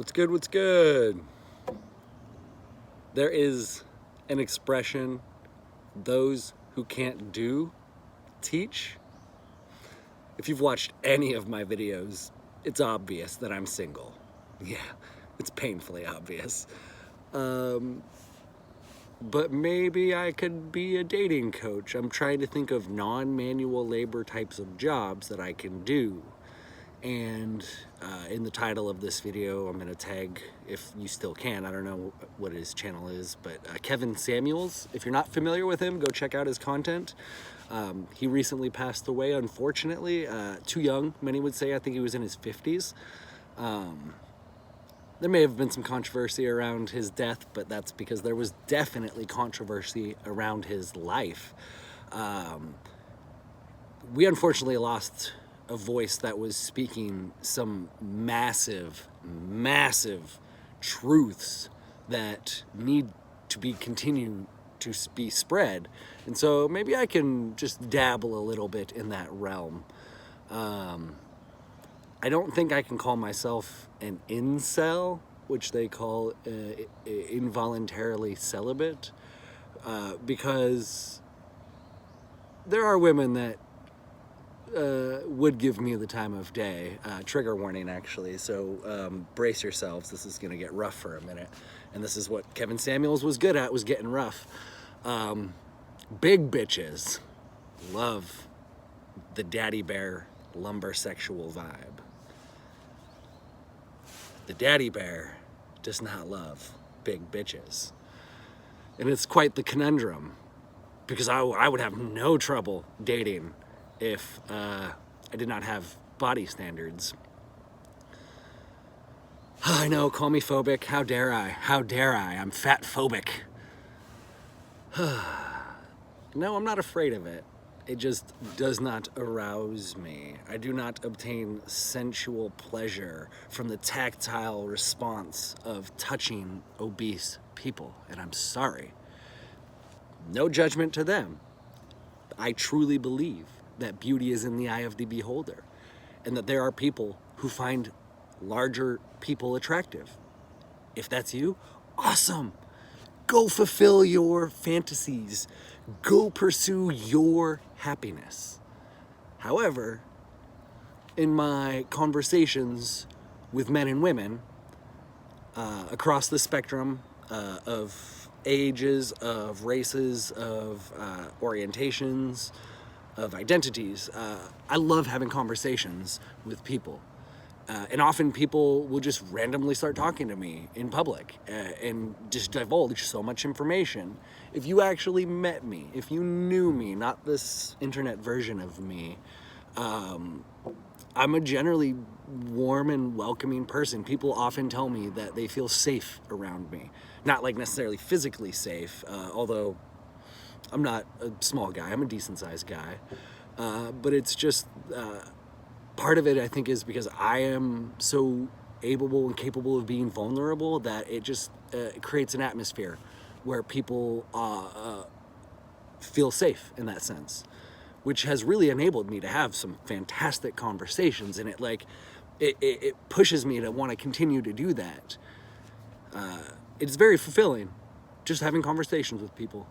What's good? What's good? There is an expression, those who can't do, teach. If you've watched any of my videos, it's obvious that I'm single. Yeah, it's painfully obvious. But maybe I could be a dating coach. I'm trying to think of non-manual labor types of jobs that I can do. And in the title of this video, I'm going to tag, if you still can, I don't know what his channel is, but Kevin Samuels. If you're not familiar with him, go check out his content. He recently passed away, unfortunately, too young, many would say. I think he was in his 50s. There may have been some controversy around his death, but that's because there was definitely controversy around his life. We unfortunately lost a voice that was speaking some massive truths that need to be continued to be spread. And so maybe I can just dabble a little bit in that realm. I don't think I can call myself an incel, which they call involuntarily celibate, because there are women that would give me the time of day. Trigger warning, actually, so brace yourselves. This is going to get rough for a minute. And this is what Kevin Samuels was good at, was getting rough. Big bitches love the daddy bear lumber sexual vibe. The daddy bear does not love big bitches. And it's quite the conundrum, because I would have no trouble dating if I did not have body standards. I know, call me phobic. How dare I? How dare I? I'm fat phobic. No, I'm not afraid of it. It just does not arouse me. I do not obtain sensual pleasure from the tactile response of touching obese people, and I'm sorry. No judgment to them. I truly believe that beauty is in the eye of the beholder, and that there are people who find larger people attractive. If that's you, awesome. Go fulfill your fantasies. Go pursue your happiness. However, in my conversations with men and women across the spectrum of ages, of races, of orientations, of identities, I love having conversations with people. And often people will just randomly start talking to me in public and just divulge so much information. If you actually met me, if you knew me, not this internet version of me, I'm a generally warm and welcoming person. People often tell me that they feel safe around me. Not like necessarily physically safe, although I'm not a small guy, I'm a decent sized guy. But it's just, part of it, I think, is because I am so able and capable of being vulnerable that it just creates an atmosphere where people feel safe in that sense, which has really enabled me to have some fantastic conversations. And it pushes me to want to continue to do that. It's very fulfilling just having conversations with people.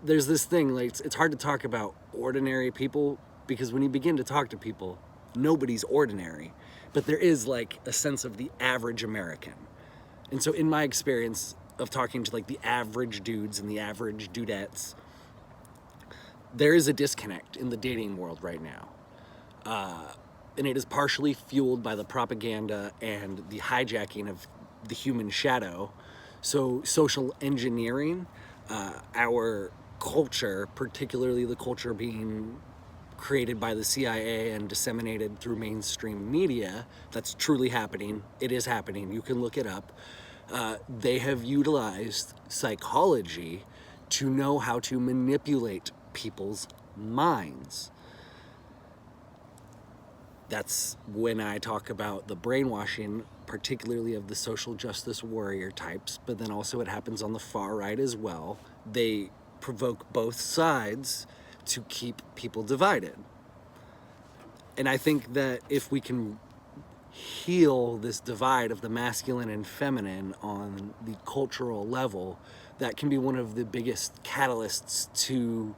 There's this thing, like, it's hard to talk about ordinary people, because when you begin to talk to people, nobody's ordinary, but there is like a sense of the average American. And so in my experience of talking to like the average dudes and the average dudettes, there is a disconnect in the dating world right now. And it is partially fueled by the propaganda and the hijacking of the human shadow. So social engineering, our culture, particularly the culture being created by the CIA and disseminated through mainstream media, that's truly happening. It is happening. You can look it up. They have utilized psychology to know how to manipulate people's minds. That's when I talk about the brainwashing, particularly of the social justice warrior types, but then also it happens on the far right as well. They provoke both sides to keep people divided. And I think that if we can heal this divide of the masculine and feminine on the cultural level, that can be one of the biggest catalysts to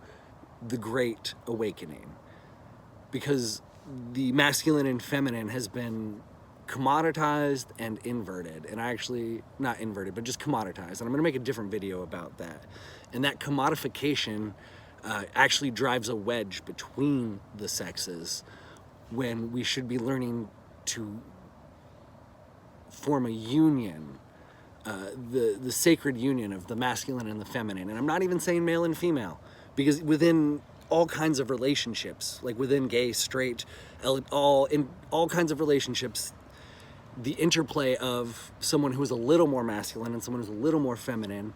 the Great Awakening. Because the masculine and feminine has been commoditized and inverted, and not inverted, but just commoditized. And I'm going to make a different video about that. And that commodification actually drives a wedge between the sexes, when we should be learning to form a union, the sacred union of the masculine and the feminine. And I'm not even saying male and female, because within all kinds of relationships, like within gay, straight, in all kinds of relationships, the interplay of someone who is a little more masculine and someone who's a little more feminine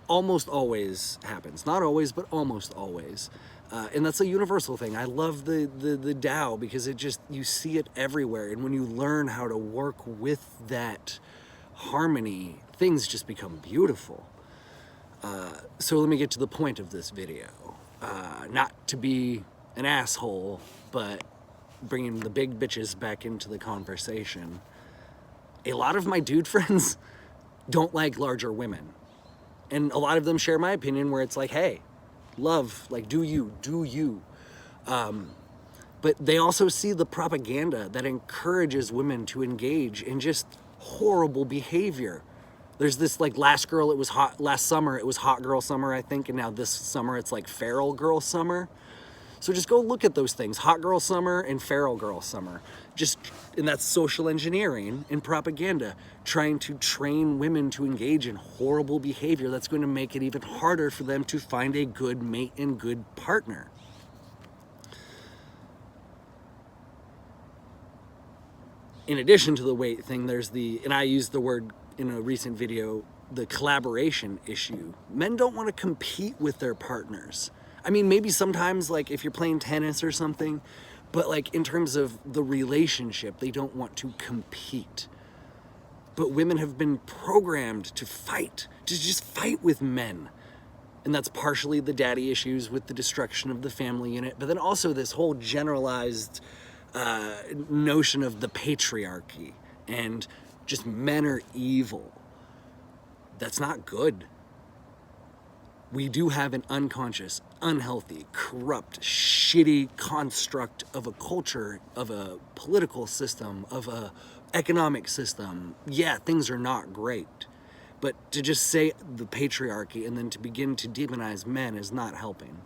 almost always happens. Not always, but almost always. And that's a universal thing. I love the Tao, because you see it everywhere. And when you learn how to work with that harmony, things just become beautiful. So let me get to the point of this video. Not to be an asshole, but bringing the big bitches back into the conversation. A lot of my dude friends don't like larger women. And a lot of them share my opinion, where it's like, hey, love, like, do you. But they also see the propaganda that encourages women to engage in just horrible behavior. There's this, like, last summer it was hot girl summer, I think, and now this summer it's like feral girl summer. So just go look at those things, hot girl summer and feral girl summer. And that's social engineering and propaganda, trying to train women to engage in horrible behavior that's going to make it even harder for them to find a good mate and good partner. In addition to the weight thing, there's and I used the word in a recent video, the collaboration issue. Men don't want to compete with their partners. I mean, maybe sometimes, like, if you're playing tennis or something, but, like, in terms of the relationship, they don't want to compete. But women have been programmed to just fight with men. And that's partially the daddy issues with the destruction of the family unit, but then also this whole generalized notion of the patriarchy, and just men are evil. That's not good. We do have an unconscious, unhealthy, corrupt, shitty construct of a culture, of a political system, of a economic system. Yeah, things are not great. But to just say the patriarchy and then to begin to demonize men is not helping.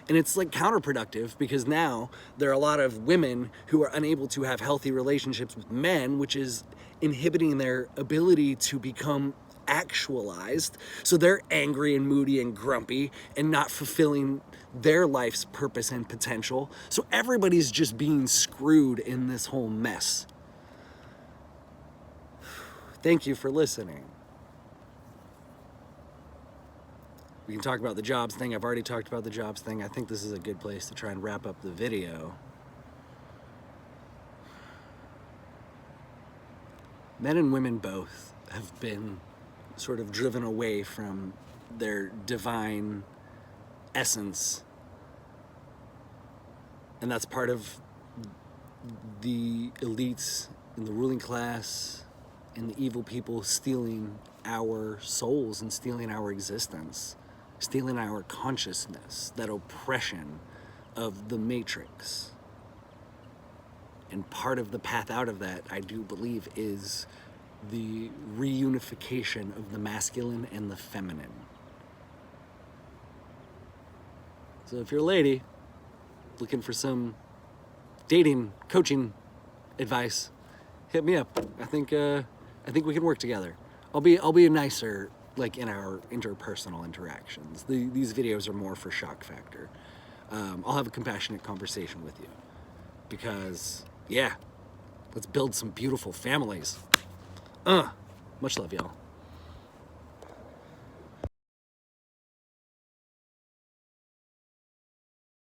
And it's like counterproductive, because now there are a lot of women who are unable to have healthy relationships with men, which is inhibiting their ability to become actualized. So they're angry and moody and grumpy and not fulfilling their life's purpose and potential. So everybody's just being screwed in this whole mess. Thank you for listening. We can talk about the jobs thing. I've already talked about the jobs thing. I think this is a good place to try and wrap up the video. Men and women both have been sort of driven away from their divine essence. And that's part of the elites and the ruling class and the evil people stealing our souls and stealing our existence, stealing our consciousness, that oppression of the matrix. And part of the path out of that, I do believe, is the reunification of the masculine and the feminine. So if you're a lady looking for some dating coaching advice, hit me up. I think we can work together. I'll be nicer, like, in our interpersonal interactions. These videos are more for shock factor. I'll have a compassionate conversation with you, because yeah, let's build some beautiful families. Much love, y'all.